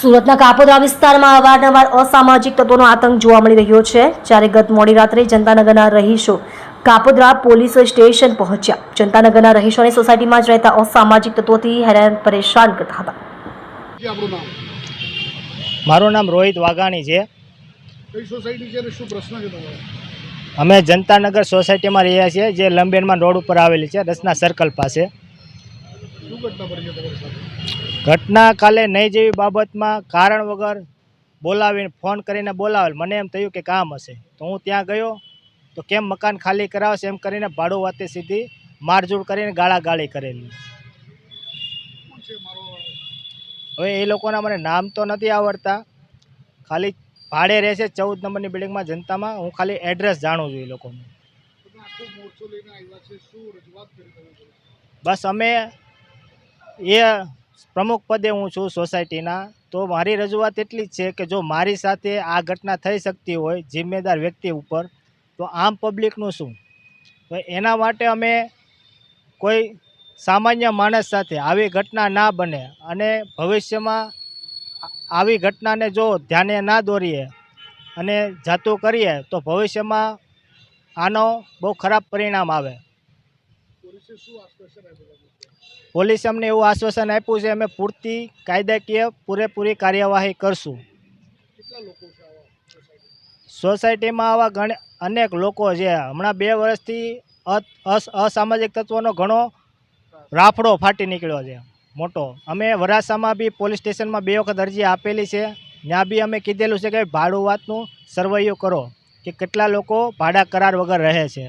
સુરતના કાપોદ્રા વિસ્તારમાં અવારનવાર અસામાજિક તત્વોનો આતંક જોવા મળી રહ્યો છે, જ્યારે ગત મોડી રાત્રે જનતાનગરના રહીશો કાપોદ્રા પોલીસ સ્ટેશન પહોંચ્યા. જનતાનગરના રહીશોને સોસાયટીમાં જ રહેતા અસામાજિક તત્વોથી હેરાન પરેશાન કરતા હતા. મારું નામ રોહિત વાઘાણી છે. કઈ સોસાયટી છે અને શું પ્રશ્ન છે તમારો? અમે જનતાનગર સોસાયટીમાં રહ્યા છીએ, જે લંબેનમાં રોડ ઉપર આવેલી છે, રસના સર્કલ પાસે. શું ઘટના બની છે તમારી સાથે? ઘટના કાલે નહીં જેવી બાબતમાં કારણ વગર બોલાવીને ફોન કરીને બોલાવેલ. મને એમ થયું કે કામ હશે, તો હું ત્યાં ગયો. તો કેમ મકાન ખાલી કરાવશે એમ કરીને ભાડું વાતે સીધી મારઝૂડ કરીને ગાળાગાળી કરેલી. કોણ છે મારો? હવે એ લોકોના મને નામ તો નથી આવડતા, ખાલી ભાડે રહેશે 14 નંબરની બિલ્ડિંગમાં જનતામાં. હું ખાલી એડ્રેસ જાણું છું એ લોકોનું. તમે આખો મોરચો લઈને આવ્યા છે, શું રજૂઆત કરી તમે? બસ અમે એ પ્રમુખ પદે હું છું સોસાયટીના, તો મારી રજૂઆત એટલી જ છે કે જો મારી સાથે આ ઘટના થઈ શકતી હોય જિમ્મેદાર વ્યક્તિ ઉપર, તો આમ પબ્લિકનું શું? તો એના માટે અમે કોઈ સામાન્ય માણસ સાથે આવી ઘટના ના બને અને ભવિષ્યમાં આવી ઘટનાને જો ધ્યાને ના દોરીએ અને જાતું કરીએ તો ભવિષ્યમાં આનો બહુ ખરાબ પરિણામ આવે. પોલીસે શું આશ્વાસન આપ્યું? પોલીસે અમને એવું આશ્વાસન આપ્યું છે અમે પૂરતી કાયદાકીય પૂરેપૂરી કાર્યવાહી કરશું. કેટલા લોકો છે આવા સોસાયટીમાં? સોસાયટીમાં આવા અનેક લોકો છે. હમણાં 2 વર્ષથી અસામાજિક તત્વોનો ઘણો રાફડો ફાટી નીકળ્યો છે મોટો. અમે વરાછામાં બી પોલીસ સ્ટેશનમાં 2 વખત અરજી આપેલી છે. ત્યાં બી અમે કીધેલું છે કે ભાડું વાતનું સર્વેયું કરો કે કેટલા લોકો ભાડા કરાર વગર રહે છે.